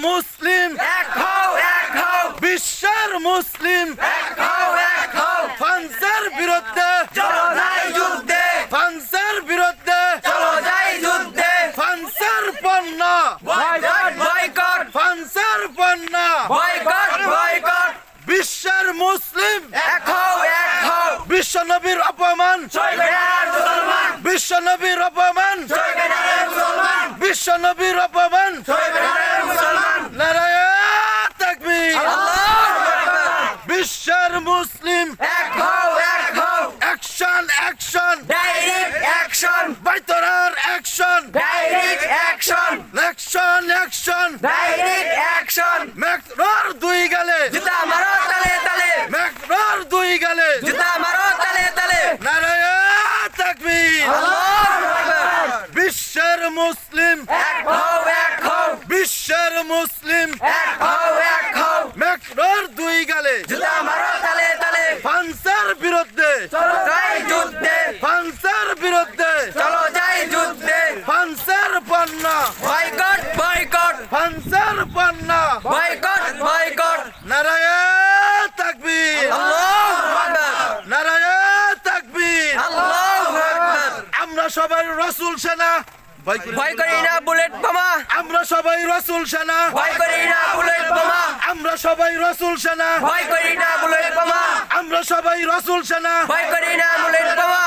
মুসলিম এক হও এক হও বিশ্বের মুসলিম এক হও এক হও ফ্রান্সের বিরুদ্ধে চলো যাই যুদ্ধে ফ্রান্সের বিরুদ্ধে চলো যাই যুদ্ধে ফ্রান্সের পণ্য বয়কট বয়কট ফ্রান্সের পণ্য বয়কট বয়কট বিশ্বের মুসলিম এক হও এক হও বিশ্বনবীর অপমান সইবে না রে মুসলমান বিশ্বনবীর অপমান সইবে না রে মুসলমান বিশ্বনবীর অপমান সইবে না রে মুসলমান নারায়ে তাকবীর আল্লাহু আকবার বিশ্বের মুসলিম এক হও এক হও অ্যাকশন অ্যাকশন ডাইরেক্ট অ্যাকশন বাইতরার action direct action action action direct action ম্যাকরোর দুই গালে জুতা মারো তালে তালে ম্যাকরোর দুই গালে জুতা মারো তালে তালে নারায়ে তাকবীর আল্লাহু আকবার বিশ্বের মুসলিম এক হও এক হও বিশ্বের মুসলিম এক হও এক হও ম্যাকরোর দুই গালে জুতা মারো তালে তালে ফ্রান্সের বিরুদ্ধে চলো যাই যুদ্ধে ফ্রান্সের বিরুদ্ধে চলো যাই যুদ্ধে ফ্রান্সের পণ্য বয়কট বয়কট ফ্রান্সের পণ্য বয়কট বয়কট নারায়ে তাকবীর আল্লাহু আকবার নারায়ে তাকবীর আল্লাহু আকবার আমরা সবাই রাসূল সেনা ভয় করি না বুলেট বোমা আমরা সবাই রাসূল সেনা ভয় করি না বুলেট বোমা আমরা সবাই রাসূল সেনা ভয় করি না বুলেট বোমা আমরা সবাই রাসূল সেনা ভয় করি না বুলেট বোমা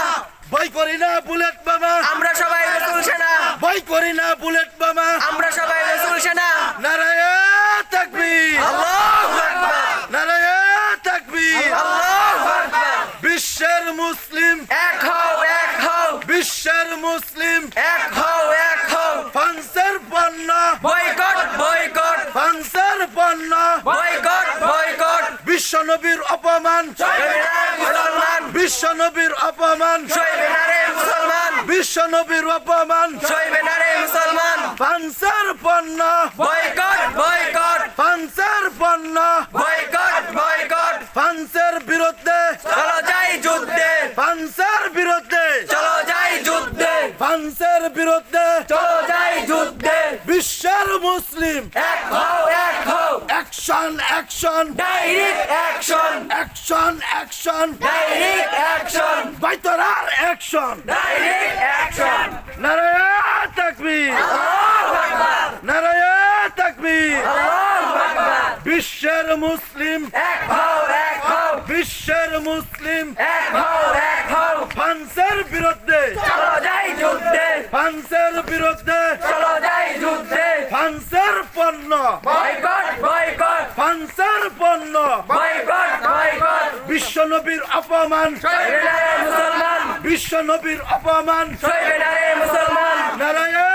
ভয় করি না বুলেট বোমা আমরা সবাই রাসূল সেনা ভয় করি না বুলেট বোমা আমরা সবাই রাসূল সেনা নারায়ে তাকবীর আল্লাহু আকবার নারায়ে তাকবীর আল্লাহু আকবার বিশ্বের মুসলিম এক হও এক হও বিশ্বের মুসলিম এক হও এক হও ফ্রান্সের পণ্য বয়কট বয়কট ফ্রান্সের পণ্য বয়কট বয়কট বিশ্বনবীর অপমান সইবে না রে মুসলমান বিশ্বনবীর অপমান সইবে না রে মুসলমান বিশ্বনবীর অপমান সইবে না রে মুসলমান ফ্রান্সের পণ্য বয়কট বয়কট ফ্রান্সের পণ্য বয়কট বয়কট ফ্রান্সের বিরুদ্ধে চলো যাই যুদ্ধে ফ্রান্সের বিরুদ্ধে চলো যাই যুদ্ধে ফ্রান্সের বিরুদ্ধে চলো যাই যুদ্ধে বিশ্বের মুসলিম এক হও এক হও action action direct action action action direct action বাইতরার অ্যাকশন ডাইরেক্ট অ্যাকশন নারায়ে তাকবীর আল্লাহু আকবার নারায়ে তাকবীর আল্লাহু আকবার বিশ্বের মুসলিম এক হও এক হও বিশ্বের মুসলিম এক হও এক হও ফ্রান্সের বিরুদ্ধে চলো যাই যুদ্ধে ফ্রান্সের বিরুদ্ধে চলো যাই যুদ্ধে ফ্রান্সের পণ্য বয়কট বয়কট ফ্রান্সের পণ্য বয়কট বয়কট বিশ্বনবীর অপমান সইবে না রে মুসলমান বিশ্বনবীর অপমান সইবে না রে মুসলমান নারায়ে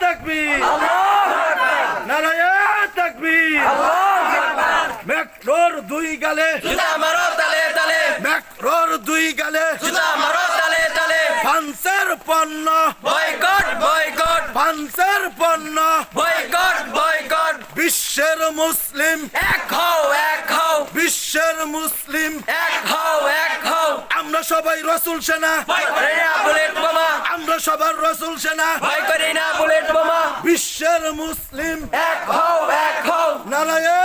তাকবীর আল্লাহু আকবার নারায়ে তাকবীর আল্লাহু আকবার ম্যাকরোর দুই গালে জুতা মারো তালে তালে ম্যাকরোর দুই গালে জুতা মারো তালে তালে ফ্রান্সের পণ্য বয়কট বয়কট ফ্রান্সের পণ্য বয়কট বয়কট বিশ্বের মুসলিম এক হও এক হও বিশ্বের মুসলিম এক হও এক হও আমরা সবাই রাসূল সেনা ভয় করি না বুলেট বোমা আমরা সবার রাসূল সেনা ভয় করি না বুলেট বোমা বিশ্বের মুসলিম এক হও এক হও নারায়ে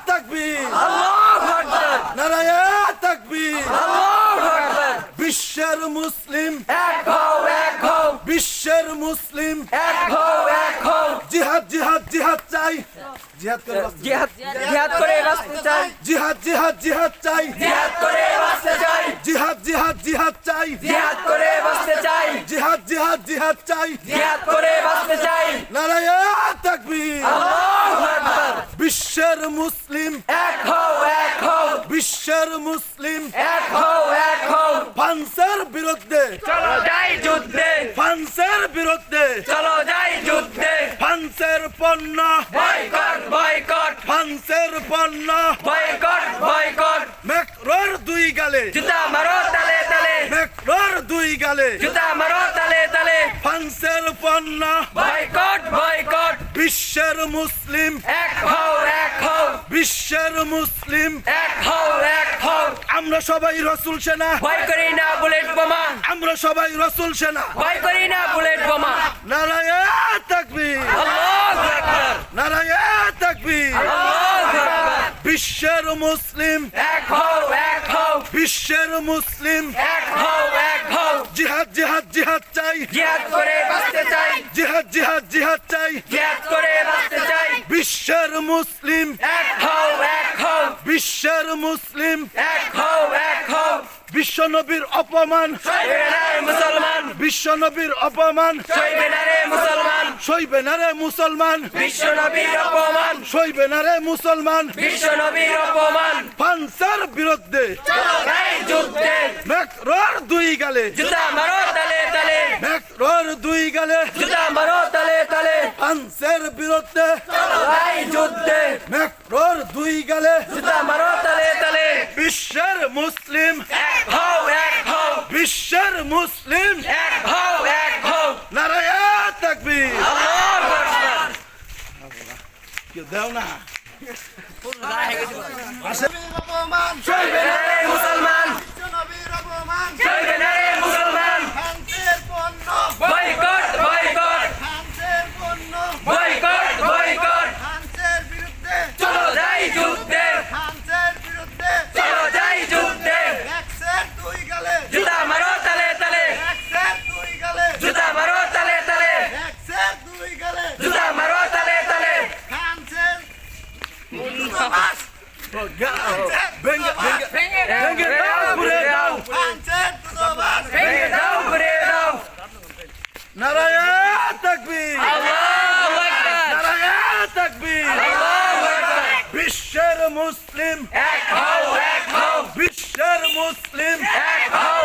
তাকবীর আল্লাহু আকবার নারায়ে তাকবীর আল্লাহু আকবার বিশ্বের মুসলিম এক হও এক হও বিশ্বের মুসলিম এক হও এক হও জিহাদ জিহাদ জিহাদ চাই জিহাদ করে বাঁচতে- জিহাদ জিহাদ করে বাঁচতে চাই জিহাদ জিহাদ জিহাদ চাই জিহাদ করে বাঁচতে চাই জিহাদ জিহাদ জিহাদ চাই জিহাদ করে বাঁচতে চাই জিহাদ জিহাদ জিহাদ চাই জিহাদ করে বাঁচতে চাই নারায়ে তাকবীর আল্লাহু আকবার বিশ্বের মুসলিম এক হও এক হও বিশ্বের মুসলিম এক হও এক হও ফ্রান্সের বিরুদ্ধে চলো যাই যুদ্ধে ফ্রান্সের বিরুদ্ধে চলো যাই যুদ্ধে ফ্রান্সের পণ্য বয়কট বয়কট ফ্রান্সের পণ্য বয়কট বয়কট ম্যাকরোর দুই গালে জুতা মারো তালে তালে ম্যাকরোর দুই গালে জুতা মারো তালে তালে ফ্রান্সের পণ্য বয়কট বয়কট বিশ্বের মুসলিম এক হও এক হও বিশ্বের মুসলিম এক হও এক হও আমরা সবাই রাসূল সেনা ভয় করি না বুলেট বোমা আমরা সবাই রাসূল সেনা ভয় করি না বুলেট বোমা নারায়ে তাকবীর আল্লাহু আকবার নারায়ে তাকবীর মুসলিম এক হও এক হও বিশ্বের মুসলিম এক হও এক হও জিহাদ জিহাদ জিহাদ চাই জিহাদ করে বাঁচতে চাই জিহাদ জিহাদ জিহাদ চাই জিহাদ করে বাঁচতে চাই বিশ্বের মুসলিম এক হও এক হও বিশ্বের মুসলিম এক হও এক হও বিশ্ব নবীর অপমান সইবে না রে মুসলমান বিশ্ব নবীর অপমান সইবে না রে মুসলমান সইবে না রে মুসলমান বিশ্ব নবীর অপমান সইবে না রে মুসলমান বিশ্ব নবীর অপমান পানসার বিরুদ্ধে চলো ভাই যুদ্ধে ম্যাক্রোর দুই গালে জুতা মারো তালে তালে ম্যাক্রোর দুই গালে জুতা মারো তালে তালে পানসের বিরুদ্ধে চলো ভাই যুদ্ধে ম্যাক্রোর দুই গালে জুতা মারো তালে তালে বিশ্বের মুসলিম এক হও এক হও বিশ্বের মুসলিম এক হও এক হও নারায় তাকবীর আল্লাহু আকবার কেউ দেও না সইবে না রে মুসলমান সইবে না রে মুসলমান বয়কট বয়কট বয়কট বয়কট চলো যাই যুদ্ধে চলো যাই যুদ্ধে জুতা মারো তালে তালে জুতা মারো তালে তালে জুতা মারো তালে তালে ভেঙ্গে ভেঙ্গে ভেঙ্গে দাও ঘুরে দাও ভেঙে দাও ঘুরে দাও নারায় তাকবীর আল্লাহু আকবার নারায় তাকবীর আল্লাহু আকবার বিশ্বের মুসলিম এক হও এক হও বিশ্বের মুসলিম এক হও